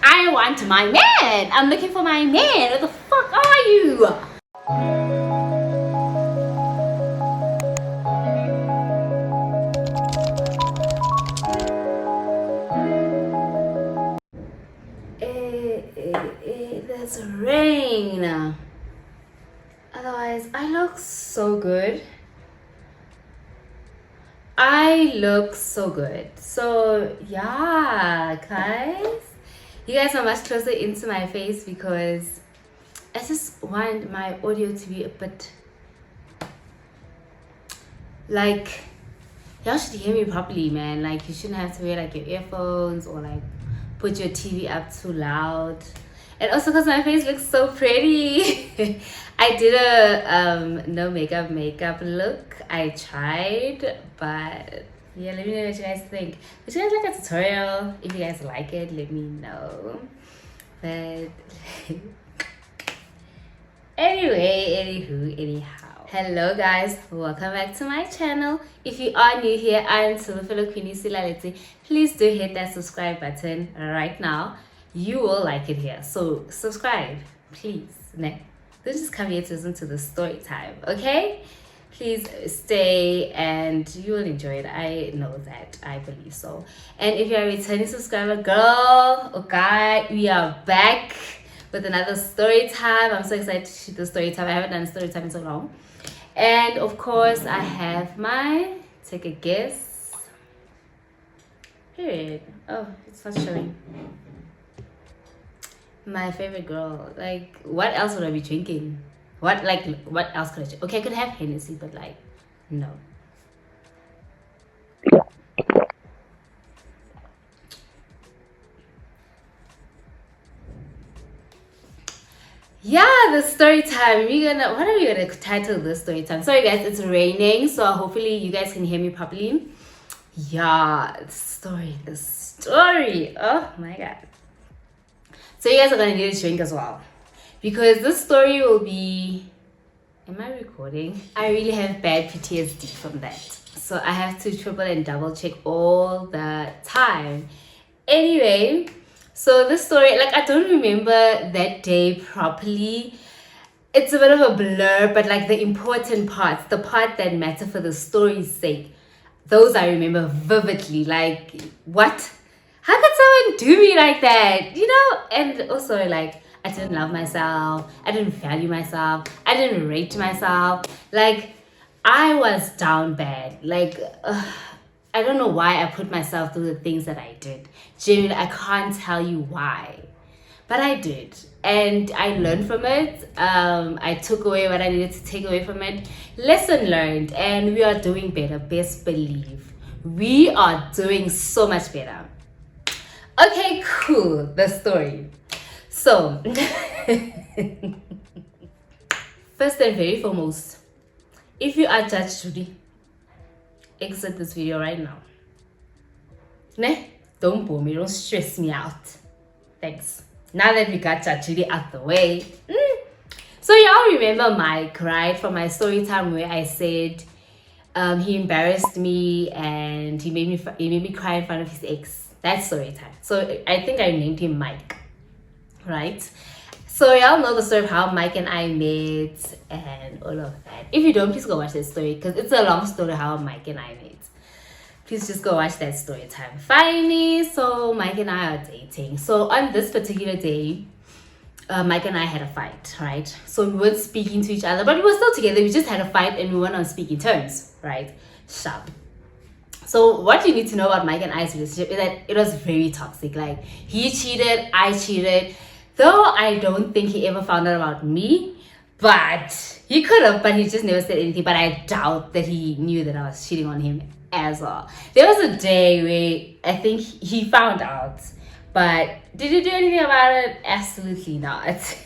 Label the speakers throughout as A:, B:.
A: I want my man. I'm looking for my man. Where the fuck are you? There's rain. Otherwise, I look so good. I look so good. So yeah, guys, you guys are much closer into my face because I just want my audio to be a bit like, y'all should hear me properly, man. Like, you shouldn't have to wear like your earphones or like put your TV up too loud. And also because my face looks so pretty. I did a no makeup look. I tried, but yeah, let me know what you guys think. Would you guys like a tutorial? If you guys like it, let me know. But anyhow. Hello guys, welcome back to my channel. If you are new here, I'm Tsholo. Please do hit that subscribe button right now. You will like it here, so subscribe, please. Don't just come here to listen to the story time, okay? Please stay and you will enjoy it. I know that, I believe so. And if you're a returning subscriber, girl or guy, we are back with another story time. I'm so excited to shoot the story time. I haven't done a story time in so long. And of course, I have my take a guess. Period. Oh, it's not showing. My favorite girl. Like, what else would I be drinking? What else could I drink? Okay, I could have Hennessy, but like, no. Yeah, the story time. What are we gonna title this story time? Sorry guys, it's raining, so hopefully you guys can hear me properly. Yeah, the story. Oh my god. So you guys are gonna need a drink as well, because this story will be, am I recording? I really have bad PTSD from that, so I have to triple and double check all the time. Anyway, so this story, like, I don't remember that day properly. It's a bit of a blur, but like the important parts, the part that matter for the story's sake, those I remember vividly. Like, what? How could someone do me like that? You know? And also, like, I didn't love myself. I didn't value myself. I didn't rate myself. Like, I was down bad. Like, I don't know why I put myself through the things that I did. Genuinely, I can't tell you why. But I did. And I learned from it. I took away what I needed to take away from it. Lesson learned. And we are doing better. Best believe. We are doing so much better. Okay, cool. The story. So, first and very foremost, if you are Judge Judy, exit this video right now. Don't bore me, don't stress me out. Thanks. Now that we got Judge Judy out the way. So y'all remember Mike, right? From my story time where I said he embarrassed me and he made me cry in front of his ex. That's story time. So I think I named him Mike, right? So y'all know the story of how Mike and I met and all of that. If you don't, please go watch that story, because it's a long story how Mike and I met. Please just go watch that story time. Finally, so Mike and I are dating. So on this particular day, Mike and I had a fight, right? So we weren't speaking to each other, but we were still together. We just had a fight and we weren't on speaking terms, right? Sharp. So what you need to know about Mike and I's relationship is that it was very toxic. Like, he cheated, I cheated. Though I don't think he ever found out about me, but he could have, but he just never said anything. But I doubt that he knew that I was cheating on him as well. There was a day where I think he found out, but did he do anything about it? Absolutely not.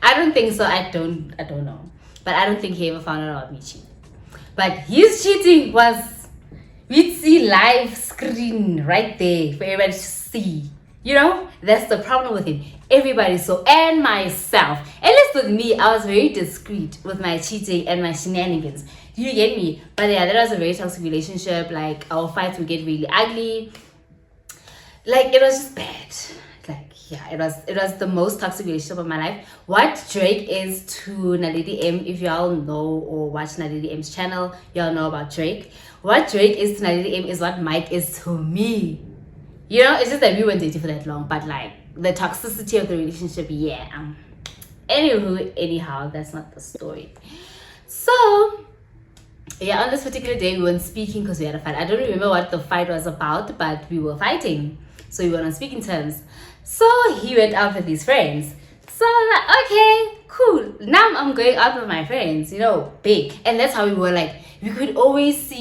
A: I don't think so. I don't know. But I don't think he ever found out about me cheating. But his cheating was, we'd see live screen right there for everybody to see. You know, that's the problem with him. Everybody saw, and myself. At least with me, I was very discreet with my cheating and my shenanigans. You get me? But yeah, that was a very toxic relationship. Like, our fights would get really ugly. Like, it was just bad. Like, yeah, it was the most toxic relationship of my life. What Drake is to Naledi M, if y'all know or watch Naledi M's channel, y'all know about Drake. What Drake is to Naledi M is what Mike is to me. You know, it's just that we weren't dating for that long, but like the toxicity of the relationship, yeah. Anywho, anyhow, that's not the story. So yeah, on this particular day we weren't speaking because we had a fight. I don't remember what the fight was about, but we were fighting, so we were on speaking terms. So he went out with his friends. So I'm like, okay, cool. Now I'm going out with my friends, you know, big. And that's how we were. Like, we would always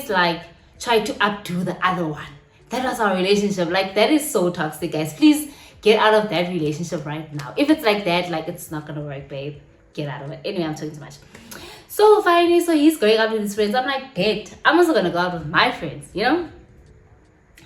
A: like try to outdo the other one. That was our relationship. Like, that is so toxic, guys. Please get out of that relationship right now. If it's like that, like, it's not gonna work, babe. Get out of it. Anyway, I'm talking too much. So finally, so he's going out with his friends. I'm like, great. I'm also gonna go out with my friends, you know?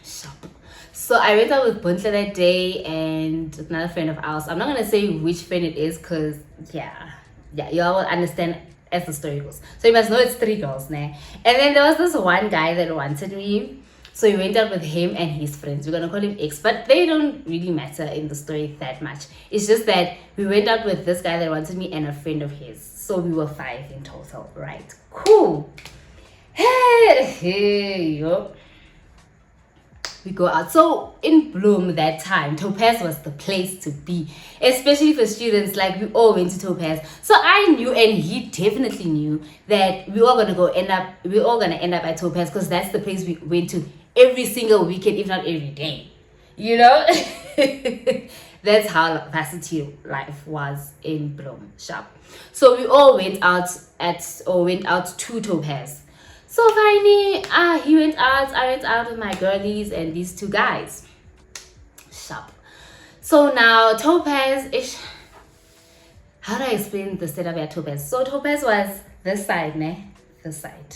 A: Shop. So I went out with Buntle that day and another friend of ours. I'm not gonna say which friend it is because yeah, y'all will understand as the story goes. So you must know it's 3 girls, nah. And then there was this one guy that wanted me. So we went out with him and his friends. We're gonna call him X, but they don't really matter in the story that much. It's just that we went out with this guy that wanted me and a friend of his. So we were 5 in total, right? Cool. Hey, yo. We go out. So in Bloom that time, Topaz was the place to be, especially for students. Like, we all went to Topaz. So I knew, and he definitely knew, that we were all gonna end up at Topaz because that's the place we went to every single weekend, if not every day. You know? That's how varsity life was in Bloom shop. So we all went out to Topaz. So finally, he went out, I went out with my girlies and these 2 guys. Shop. So now Topaz, how do I explain the setup at Topaz? So Topaz was this side, ne? This side.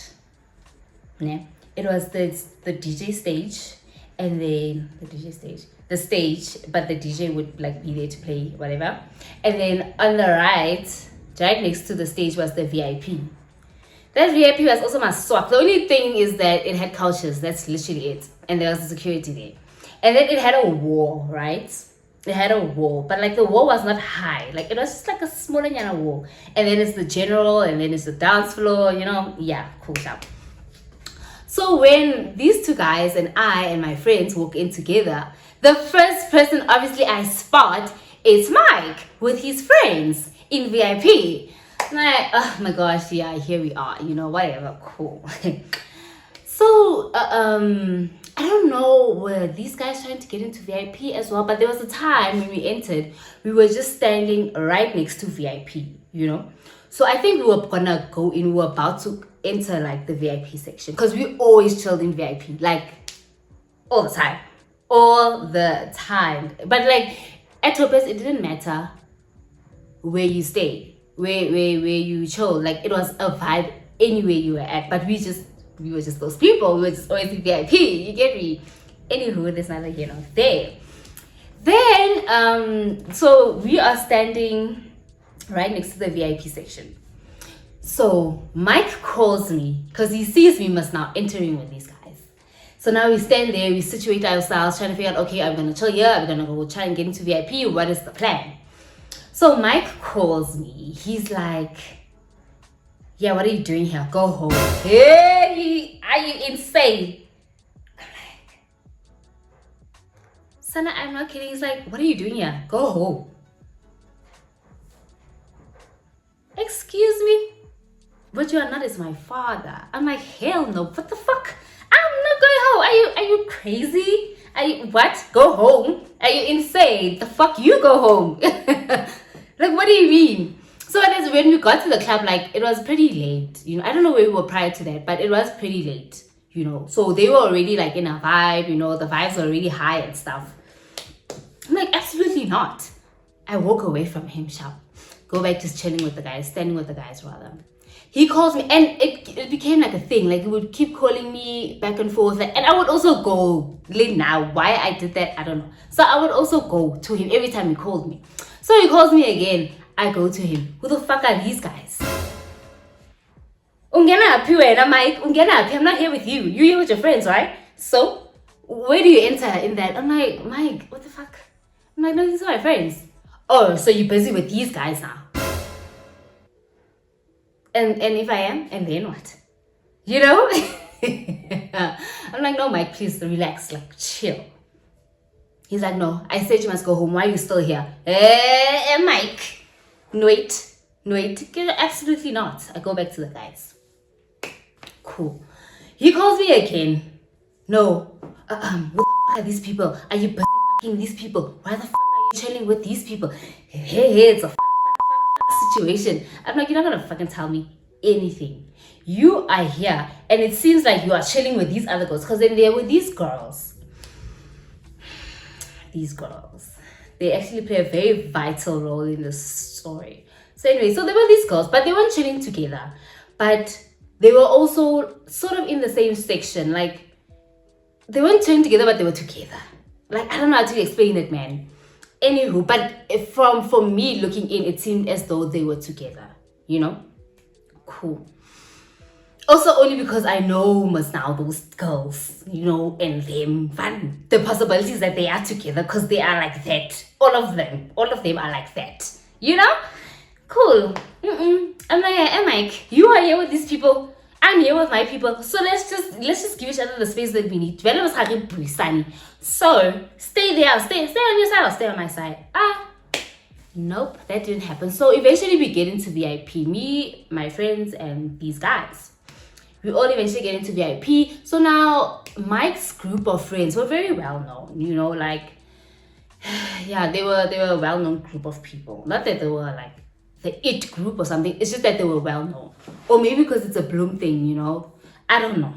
A: Ne? It was the DJ stage, and then the stage, but the DJ would like be there to play whatever. And then on the right next to the stage was the VIP. That VIP was also my swap. The only thing is that it had couches. That's literally it. And there was the security there. And then it had a wall, right? It had a wall. But like the wall was not high. Like it was just like a smaller yana wall. And then it's the general, and then it's the dance floor, you know? Yeah, cool stuff. So when these 2 guys and I and my friends walk in together, the first person obviously I spot is Mike with his friends in VIP. Like, oh my gosh, yeah, here we are, you know, whatever, cool. So I don't know, were these guys trying to get into VIP as well? But there was a time when we entered, we were just standing right next to VIP, you know. So I think we were gonna go in, we were about to enter like the VIP section, because we always chilled in VIP, like all the time. But like at Topaz, it didn't matter where you stay, where you chill. Like it was a vibe anywhere you were at. But we were just those people. We were just always in VIP. You get me? Anywho, there's neither here nor there. Then so we are standing right next to the VIP section. So Mike calls me because he sees me must now entering with these guys. So now we stand there, we situate ourselves, trying to figure out, okay, I'm gonna chill here, I'm gonna go try and get into VIP. What is the plan? So Mike calls me. He's like, yeah, what are you doing here? Go home. Hey, are you insane? I'm like, Sana, I'm not kidding. He's like, what are you doing here? Go home. Excuse me? But you are not as my father. I'm like, hell no. What the fuck? I'm not going home. Are you crazy? What? Go home? Are you insane? The fuck you go home? Like, what do you mean? So that's when we got to the club, like, it was pretty late. You know, I don't know where we were prior to that, but it was pretty late, you know. So they were already, like, in a vibe, you know. The vibes were really high and stuff. I'm like, absolutely not. I walk away from him, sharp. Go back just chilling with the guys, standing with the guys, rather. He calls me, and it became like a thing. Like, he would keep calling me back and forth. Like, and I would also go, late now, why I did that, I don't know. So I would also go to him every time he called me. So he calls me again. I go to him. Who the fuck are these guys? Ungena happy wena, Mike. Ungena happy. I'm not here with you. You're here with your friends, right? So, where do you enter in that? I'm like, Mike, what the fuck? I'm like, no, these are my friends. Oh, so you're busy with these guys now? And if I am, and then what? You know? I'm like, no, Mike, please relax, like chill. He's like, no, I said you must go home. Why are you still here? Mike. No, wait. Absolutely not. I go back to the guys. Cool. He calls me again. No. What the fuck are these people? Are you fucking these people? Why the fuck are you chilling with these people? Hey, it's a situation. I'm like, you're not gonna fucking tell me anything. You are here, and it seems like you are chilling with these other girls, because then they're with these girls. These girls, they actually play a very vital role in the story. So anyway, so there were these girls, but they weren't chilling together, but they were also sort of in the same section. Like, they weren't chilling together, but they were together. Like, I don't know how to explain it, man. Anywho, but from me looking in, it seemed as though they were together, you know? Cool. Also, only because I know most now those girls, you know, and them, fun. The possibilities that they are together, because they are like that. All of them are like that. You know? Cool. I'm like, hey, Mike, you are here with these people. I'm here with my people. So let's just give each other the space that we need. So stay there. Stay on your side or stay on my side. Nope, that didn't happen. So eventually we get into VIP. Me, my friends, and these guys. We all eventually get into VIP. So now Mike's group of friends were very well known, you know, like, yeah, they were a well-known group of people. Not that they were like the it group or something. It's just that they were well known. Or maybe because it's a Bloom thing, you know. I don't know.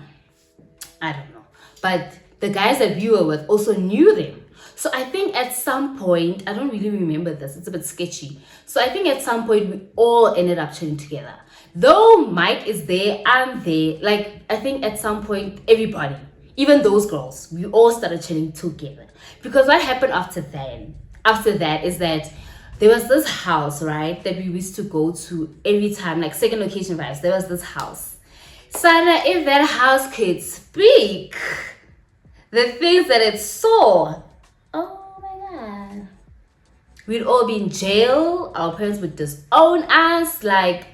A: But the guys that we were with also knew them. So I think at some point, I don't really remember this. It's a bit sketchy. So I think at some point we all ended up chilling together. Though Mike is there, I'm there. Like, I think at some point, everybody, even those girls, we all started chilling together. Because what happened after that is that there was this house, right, that we used to go to every time, like second location vibes. There was this house. Sana, if that house could speak, the things that it saw, oh my God. We'd all be in jail. Our parents would disown us, like,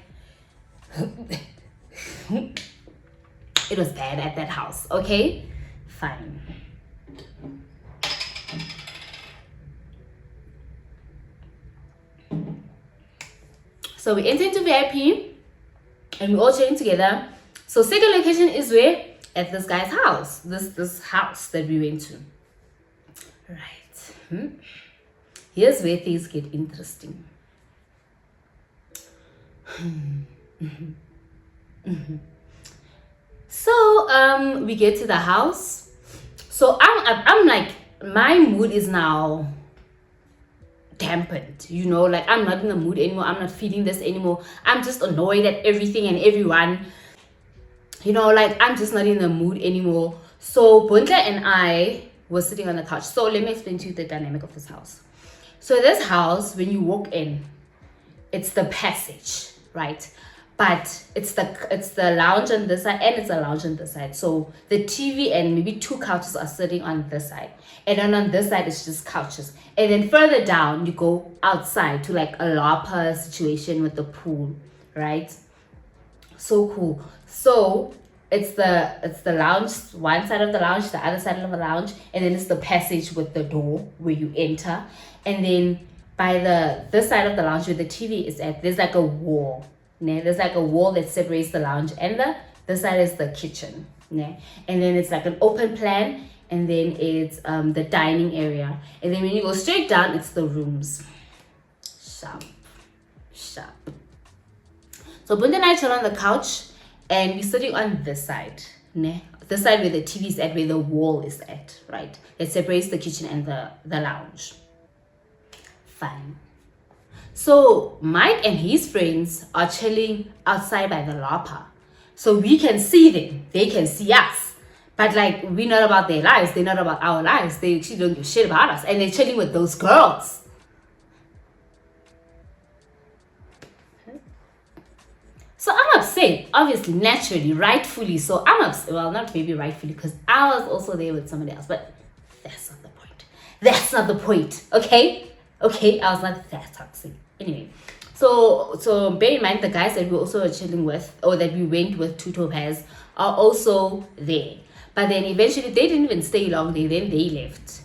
A: it was bad at that house, okay? Fine. So we enter into VIP and we all chilling together. So second location is where? At this guy's house. This house that we went to. Right. Here's where things get interesting. So we get to the house. So I'm like, my mood is now dampened, you know, like I'm not in the mood anymore. I'm not feeling this anymore. I'm just annoyed at everything and everyone, you know, like I'm just not in the mood anymore. So Bunta and I were sitting on the couch. So let me explain to you the dynamic of this house. So this house, when you walk in, it's the passage, right? But it's the lounge on this side and it's a lounge on this side. So the TV and maybe two couches are sitting on this side. And then on this side, it's just couches. And then further down, you go outside to like a LARPA situation with the pool, right? So cool. So it's the lounge, one side of the lounge, the other side of the lounge. And then it's the passage with the door where you enter. And then by this side of the lounge where the TV is at, there's like a wall. There's like a wall that separates the lounge and the side is the kitchen. And then it's like an open plan, and then it's the dining area. And then when you go straight down, it's the rooms. Sharp. So Bunda and I chill on the couch and we're sitting on this side. The side where the TV is at, where the wall is at, right? It separates the kitchen and the lounge. Fine. So Mike and his friends are chilling outside by the LARPA. So we can see them. They can see us. But like, we're not about their lives. They're not about our lives. They actually don't give shit about us. And they're chilling with those girls. So I'm upset, obviously, naturally, rightfully. So I'm upset. Well, not maybe rightfully, because I was also there with somebody else. But that's not the point. That's not the point. Okay, I was not that toxic. Anyway, so bear in mind the guys that we also were chilling with, or that we went with to Topaz, are also there. But then eventually they didn't even stay long. They left.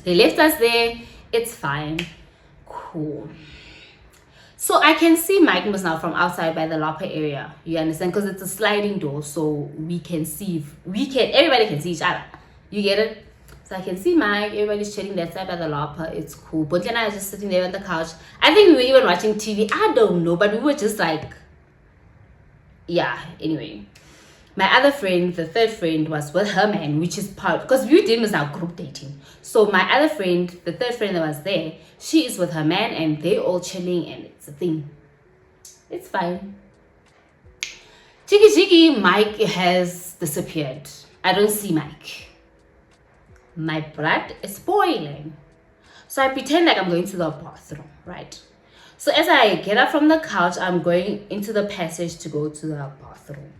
A: They left us there. It's fine, cool. So I can see Mike was now from outside by the locker area. You understand? Because it's a sliding door, so we can see. Everybody can see each other. You get it? So I can see Mike. Everybody's chilling that side by the locker. It's cool. But and I was just sitting there on the couch. I think we were even watching TV. I don't know, but we were just like, yeah. Anyway, my other friend, the third friend, was with her man, which is part because we did was now group dating. So my other friend, the third friend that was there, she is with her man, and they all chilling, and it's a thing. It's fine. Jiggy, Mike has disappeared. I don't see Mike. My blood is boiling. So I pretend like I'm going to the bathroom, right? So as I get up from the couch, I'm going into the passage to go to the bathroom.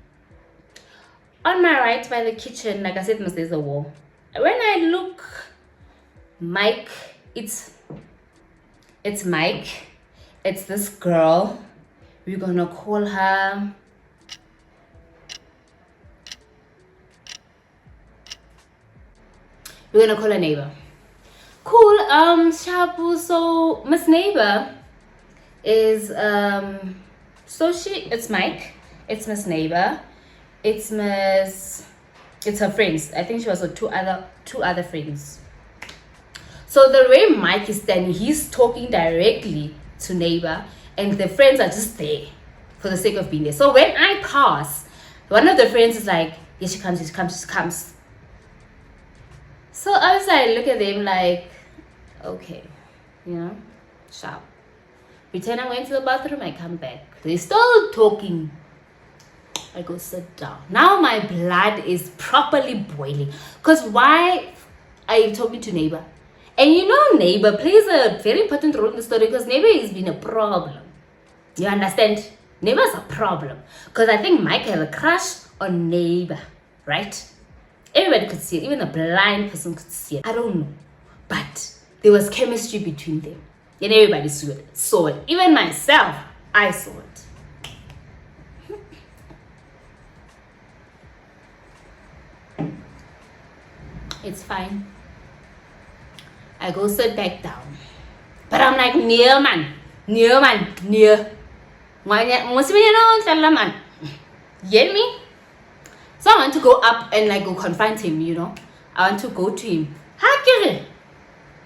A: On my right by the kitchen, like I said, there's a wall. When I look, Mike, it's Mike. It's this girl. We're gonna call her. We're gonna call her Neighbor. Cool. Shabu. So Miss Neighbor is it's Mike. It's Miss Neighbor. It's her friends. I think she was with two other friends. So the way Mike is standing, he's talking directly to Neighbor, and the friends are just there for the sake of being there. So when I pass, one of the friends is like, yeah, she comes. So I was like, look at them like, okay, sharp. Pretend I went to the bathroom, I come back. They're still talking. I go sit down. Now my blood is properly boiling. Because why are you talking to Neighbor? And Neighbor plays a very important role in the story because Neighbor has been a problem. You understand? Neighbor's a problem. Because I think Mike had a crush on Neighbor, right? Everybody could see it. Even a blind person could see it. I don't know. But there was chemistry between them. And everybody saw it. Even myself, I saw it. It's fine. I go sit back down. But I'm like, near man. Get me? So I want to go up and go confront him, I want to go to him.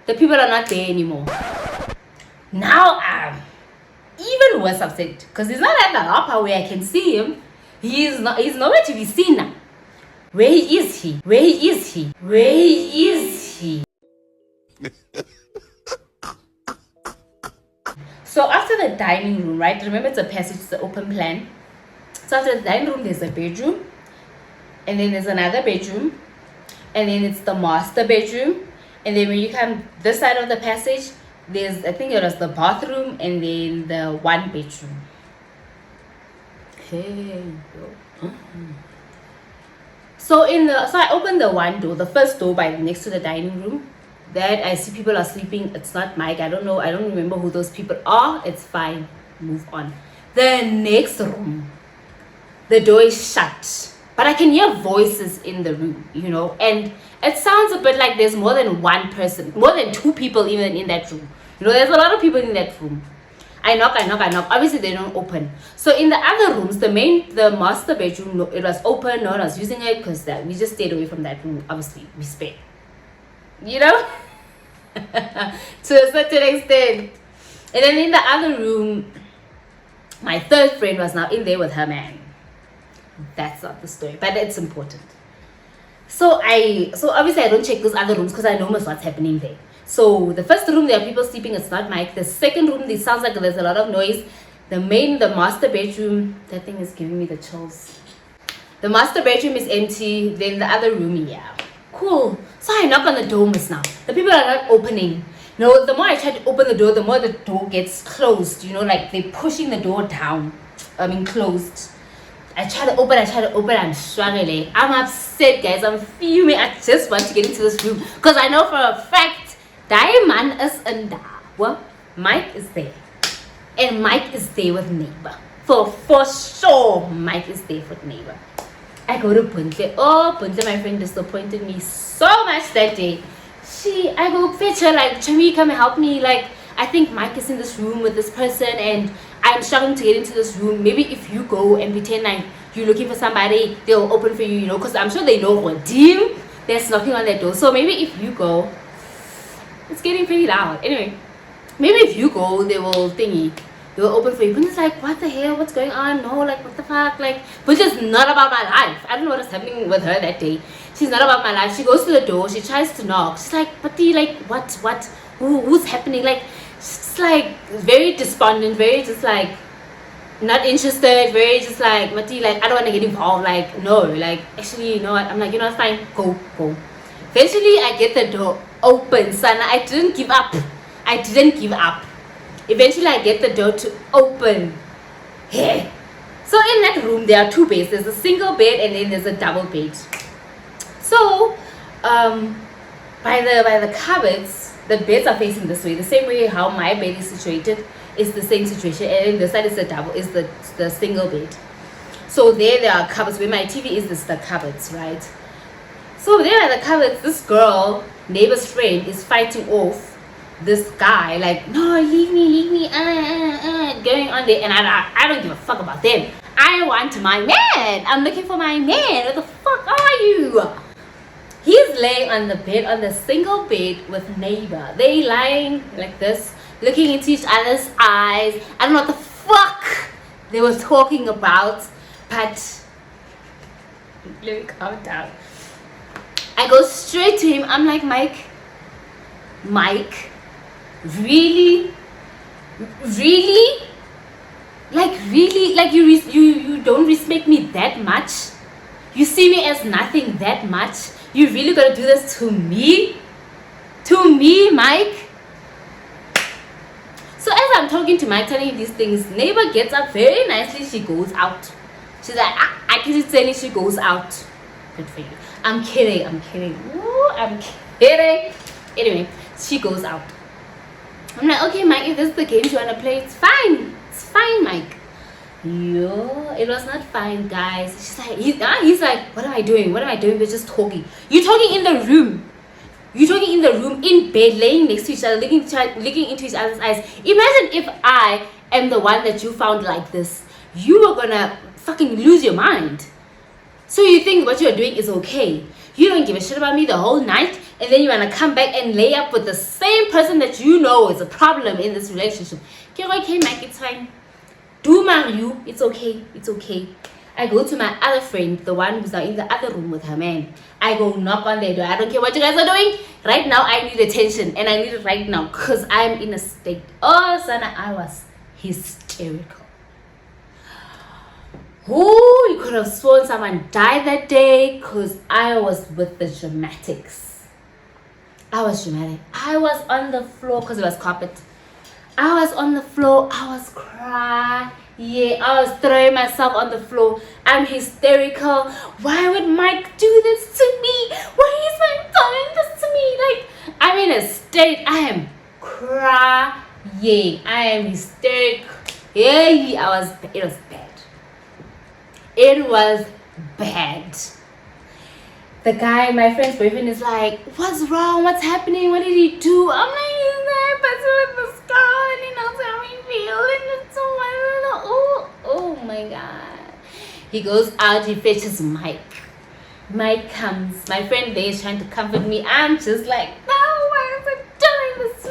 A: The people are not there anymore. Now I'm even worse upset because he's not at the upper where I can see him. He's nowhere to be seen now. Where is he? So after the dining room, right? Remember it's a passage, it's an open plan. So after the dining room, there's a bedroom. And then there's another bedroom. And then it's the master bedroom. And then when you come this side of the passage, I think it was the bathroom and then the one bedroom. Okay. So I opened the one door, the first door next to the dining room. That I see people are sleeping. It's not Mike. I don't know. I don't remember who those people are. It's fine. Move on. The next room, the door is shut. But I can hear voices in the room, and it sounds a bit like there's more than one person, more than two people even in that room. There's a lot of people in that room. I knock. Obviously, they don't open. So in the other rooms, the master bedroom, it was open. No one was using it because we just stayed away from that room. Obviously, we spared. To a certain extent. And then in the other room, my third friend was now in there with her man. That's not the story, but it's important. So obviously I don't check those other rooms because I know what's happening there. So the first room, there are people sleeping. It's not Mike. The second room, it sounds like there's a lot of noise. The master bedroom, that thing is giving me the chills. The master bedroom is empty. Then the other room, yeah, cool. So I knock on the door now. The people are not opening. The more I try to open the door, the more the door gets closed. Like they're pushing the door down. Closed. I try to open, I'm struggling. I'm upset, guys. I'm fuming. I just want to get into this room. Because I know for a fact, Diamond is in there. Mike is there. And Mike is there with neighbor. For sure, Mike is there with neighbor. I go to Buntle. Oh, Buntle, my friend, disappointed me so much that day. I go fetch her, like, Chami, come and help me. Like, I think Mike is in this room with this person and I'm struggling to get into this room. Maybe if you go and pretend like you're looking for somebody, they'll open for you, you know, because I'm sure they know what team that's knocking on their door. So maybe if you go, it's getting pretty loud. Anyway, maybe if you go, they will open for you. But it's like, what the hell? What's going on? No, like, what the fuck? Like, but it's not about my life. I don't know what is happening with her that day. She's not about my life. She goes to the door. She tries to knock. She's like, but like, what? Who's happening? Like, she's like very despondent, very just like not interested, very just like, Mati, like, I don't want to get involved. Like, no, like, actually, you know what? I'm like, you know what? Fine, go. Eventually, I get the door open, son. I didn't give up. Eventually, I get the door to open. Hey. So in that room, there are two beds. There's a single bed and then there's a double bed. So, by the cupboards, the beds are facing this way. The same way how my bed is situated is the same situation. And then the side is the single bed. So there are cupboards. Where my TV is, the cupboards, right? So there are the cupboards. This girl, neighbor's friend, is fighting off this guy, like, no, leave me, going on there, and I don't give a fuck about them. I want my man. I'm looking for my man. Where the fuck are you? He's laying on the bed, on the single bed with neighbor. They lying like this, looking into each other's eyes. I don't know what the fuck they were talking about, but let me calm down. I go straight to him. I'm like, Mike, really, like you don't respect me that much? You see me as nothing that much? You really gonna do this to me? Mike? So as I'm talking to Mike, telling him these things, neighbor gets up very nicely. She goes out. She's like, I can tell you, she goes out. Good for you. I'm kidding. Ooh, I'm kidding. Anyway, she goes out. I'm like, okay, Mike, if this is the game you want to play, it's fine, Mike. Yo, it was not fine, guys. She's like, he's like, what am I doing? We're just talking. You're talking in the room, in bed, laying next to each other, looking into each other's eyes. Imagine if I am the one that you found like this. You were gonna fucking lose your mind. So you think what you're doing is okay. You don't give a shit about me the whole night, and then you want to come back and lay up with the same person that you know is a problem in this relationship. Okay, Mike, it's fine. Do marry you. It's okay. I go to my other friend, the one who's in the other room with her man. I go knock on their door. I don't care what you guys are doing. Right now, I need attention, and I need it right now because I'm in a state. Oh, Sana, I was hysterical. Ooh, you could have sworn someone died that day because I was with the dramatics. I was dramatic. I was on the floor because it was carpet. I was on the floor. I was crying. Yeah, I was throwing myself on the floor. I'm hysterical. Why would Mike do this to me? Why is Mike doing this to me? Like, I'm in a state. I am crying. I am hysterical. Yeah, it was bad. It was bad. The guy, my friend's boyfriend, is like, what's wrong? What's happening? What did he do? I'm like, he's there, but with this girl, and he knows how we feel, and it's so, oh my god. He goes out, he fetches Mike. Mike comes. My friend there is trying to comfort me. I'm just like, no, why is it doing this to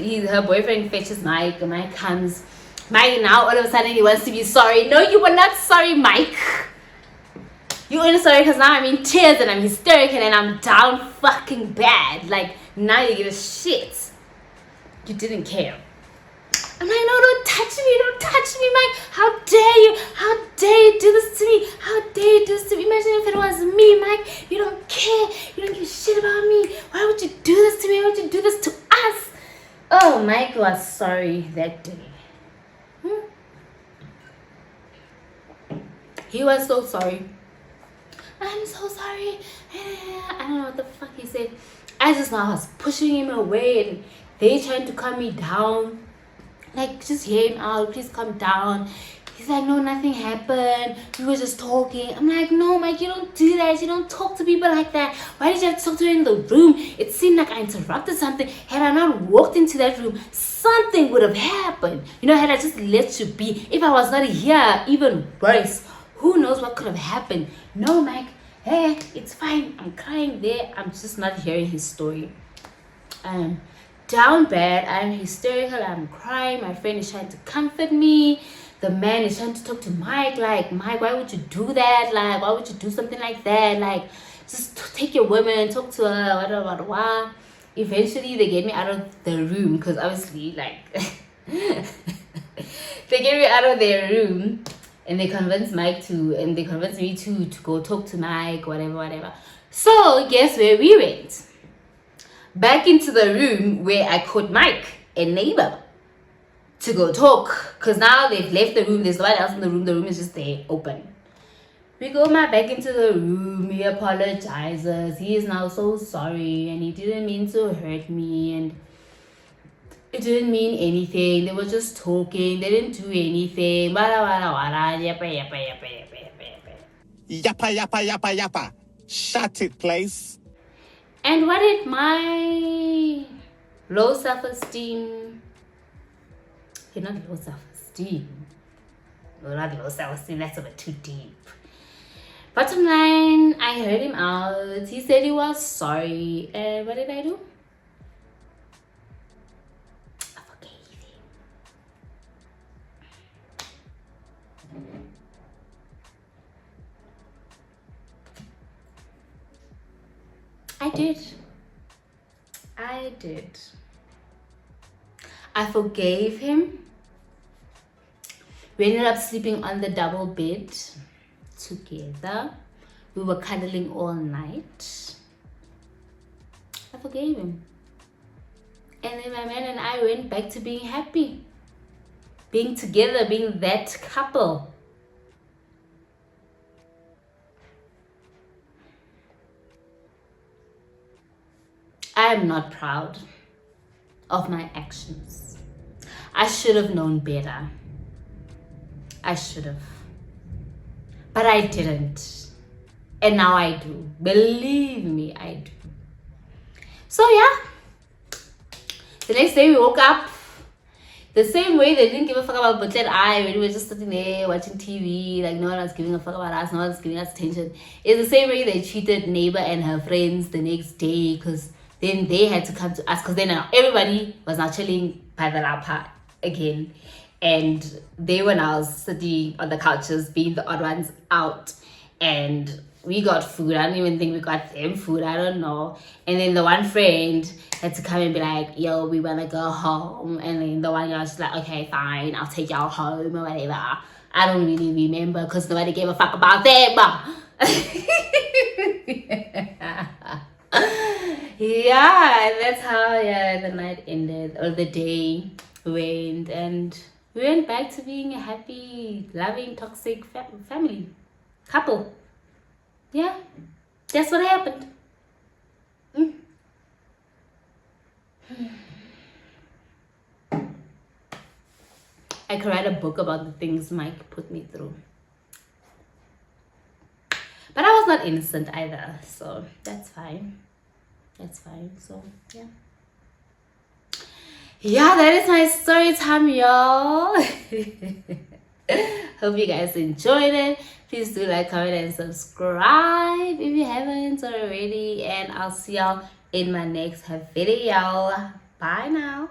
A: me? Her boyfriend fetches Mike. Mike comes. Mike now all of a sudden he wants to be sorry. No, you were not sorry, Mike. You're only sorry because now I'm in tears and I'm hysterical and I'm down fucking bad. Like, now you give a shit. You didn't care. I'm like, no, don't touch me, Mike. How dare you do this to me? Imagine if it was me, Mike. You don't care. You don't give a shit about me. Why would you do this to me? Why would you do this to us? Oh, Mike was sorry that day. He was so sorry. I'm so sorry. I don't know what the fuck he said. I just now was pushing him away and they trying to calm me down. Like, just hear him out, please calm down. He's like, no, nothing happened. We were just talking. I'm like, no, Mike, you don't do that. You don't talk to people like that. Why did you have to talk to her in the room? It seemed like I interrupted something. Had I not walked into that room, something would have happened. You know, had I just let you be. If I was not here, even worse. Who knows what could have happened? No, Mike. Hey, it's fine. I'm crying there. I'm just not hearing his story. I'm down bad. I'm hysterical. I'm crying. My friend is trying to comfort me. The man is trying to talk to Mike. Like, Mike, why would you do that? Like, why would you do something like that? Like, just take your woman, talk to her, whatever. Eventually, they get me out of the room because obviously, like, they get me out of their room. And they convinced me to go talk to Mike, whatever. So, guess where we went? Back into the room where I caught Mike and neighbor to go talk. Because now they've left the room. There's no one else in the room. The room is just there, open. We go back into the room. He apologizes. He is now so sorry. And he didn't mean to hurt me. And it didn't mean anything. They were just talking. They didn't do anything.
B: Yappa. Shut it, please.
A: And what did my low self-esteem... Okay, not low self-esteem. No, not low self-esteem. That's a bit too deep. Bottom line, I heard him out. He said he was sorry. And what did I do? I did. I forgave him. We ended up sleeping on the double bed together. We were cuddling all night. I forgave him. And then my man and I went back to being happy. Being together, being that couple. I am not proud of my actions. I should have known better. I should have. But I didn't. And now I do. Believe me, I do. So yeah. The next day we woke up. The same way they didn't give a fuck about Butler and I when we were just sitting there watching TV, like no one was giving a fuck about us, no one was giving us attention. It's the same way they treated neighbor and her friends the next day, because then they had to come to us, because then everybody was now chilling by the lapa again. And they were now sitting on the couches, being the odd ones out. And we got food. I don't even think we got them food. I don't know. And then the one friend had to come and be like, yo, we want to go home. And then the one guy was just like, okay, fine. I'll take y'all home or whatever. I don't really remember because nobody gave a fuck about them. Yeah, that's how the night ended, or the day went. And we went back to being a happy, loving, toxic family. Couple. Yeah, that's what happened. I could write a book about the things Mike put me through. But I was not innocent either, so that's fine. That's fine, so yeah. Yeah, that is my story time, y'all. Hope you guys enjoyed it. Please do like, comment, and subscribe if you haven't already. And I'll see y'all in my next video. Bye now.